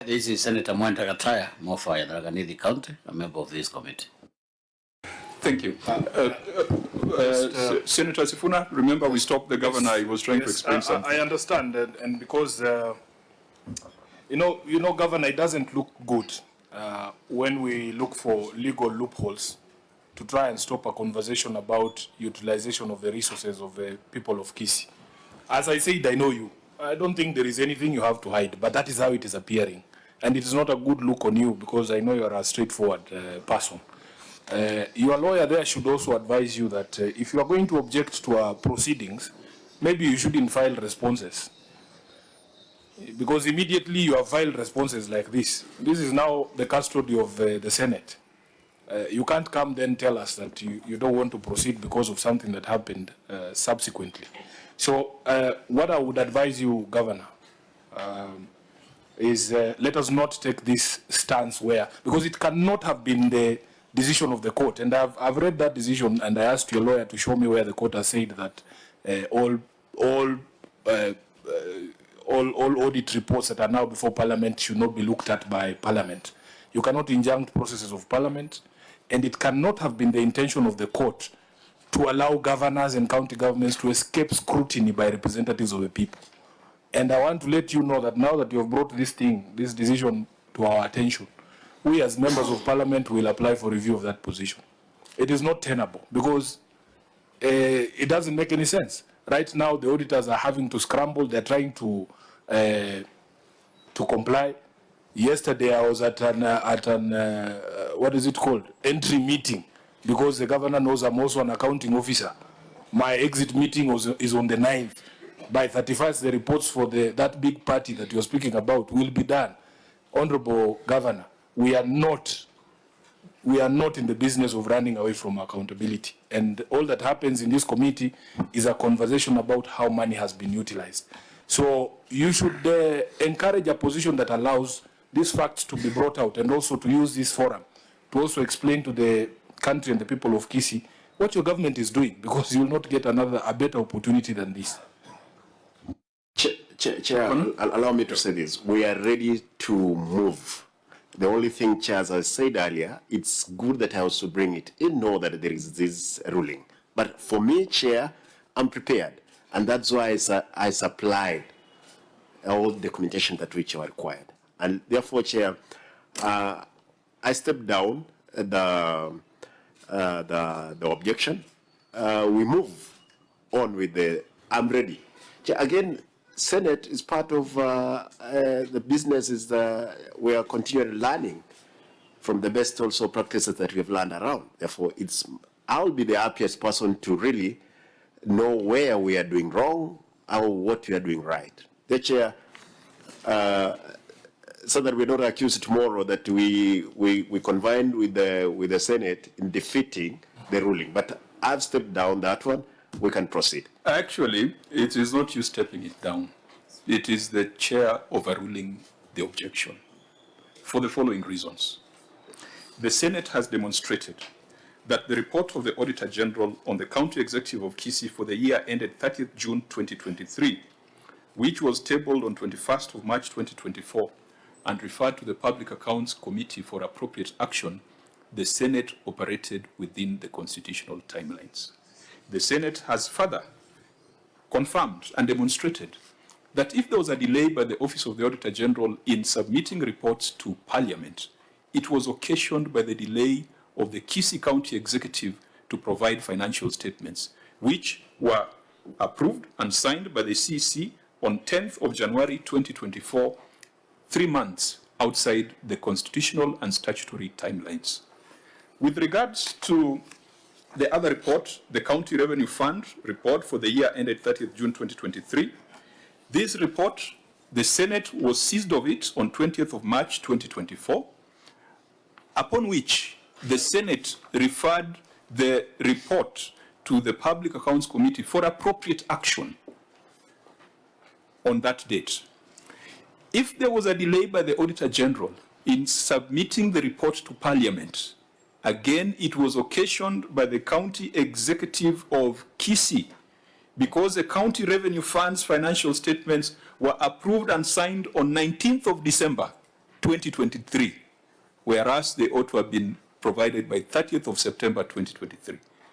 This is Senator Mwenda Gataya, Mofa, Yadaraganithi County, a member of this committee. Thank you. Senator Sifuna, remember we stopped the governor. He was trying to explain something. I understand, and because you know, Governor, it doesn't look good when we look for legal loopholes to try and stop a conversation about utilization of the resources of the people of Kisii. As I said, I know you. I don't think there is anything you have to hide, but that is how it is appearing. And it is not a good look on you because I know you are a straightforward person. Your lawyer there should also advise you that if you are going to object to proceedings, maybe you shouldn't file responses. Because immediately you have filed responses like this. This is now the custody of the Senate. You can't come then tell us that you don't want to proceed because of something that happened subsequently. So what I would advise you, Governor, is let us not take this stance where, because it cannot have been the decision of the court. And I've read that decision, and I asked your lawyer to show me where the court has said that all audit reports that are now before Parliament should not be looked at by Parliament. You cannot injunct processes of Parliament, and it cannot have been the intention of the court to allow governors and county governments to escape scrutiny by representatives of the people. And I want to let you know that now that you have brought this decision to our attention, we as members of Parliament will apply for review of that position. It is not tenable because it doesn't make any sense. Right now, the auditors are having to scramble. They're trying to comply. Yesterday, I was at an what is it called? Entry meeting, because the governor knows I'm also an accounting officer. My exit meeting is on the 9th. By 31st, the reports for that big party that you're speaking about will be done. Honorable Governor, we are not in the business of running away from accountability. And all that happens in this committee is a conversation about how money has been utilized. So you should encourage a position that allows these facts to be brought out, and also to use this forum to also explain to the country and the people of Kisii what your government is doing, because you will not get a better opportunity than this. Chair, allow me to say this. We are ready to move. The only thing, Chair, as I said earlier, it's good that I also bring it in, know that there is this ruling. But for me, Chair, I'm prepared. And that's why I supplied all the documentation that which are required. And therefore, Chair, I stepped down the objection. We move on with I'm ready. Chair, again, Senate is part of the business. We are continually learning from the best also practices that we have learned around. Therefore, I'll be the happiest person to really know where we are doing wrong or what we are doing right. The Chair, so that we're not accused tomorrow that we convened with the Senate in defeating the ruling. But I've stepped down that one. We can proceed. Actually, it is not you stepping it down. It is the chair overruling the objection for the following reasons. The Senate has demonstrated that the report of the Auditor General on the County Executive of Kisii for the year ended 30th June 2023, which was tabled on 21st of March 2024 and referred to the Public Accounts Committee for appropriate action, the Senate operated within the constitutional timelines. The Senate has further confirmed and demonstrated that if there was a delay by the Office of the Auditor General in submitting reports to Parliament, it was occasioned by the delay of the Kisii County Executive to provide financial statements, which were approved and signed by the CC on 10th of January 2024, 3 months outside the constitutional and statutory timelines. With regards to the other report, the County Revenue Fund report for the year ended 30th June 2023, this report, the Senate was seized of it on 20th of March 2024, upon which the Senate referred the report to the Public Accounts Committee for appropriate action on that date. If there was a delay by the Auditor General in submitting the report to Parliament, again, it was occasioned by the County Executive of Kisii, because the County Revenue Fund's financial statements were approved and signed on 19th of December 2023, whereas they ought to have been provided by 30th of September 2023.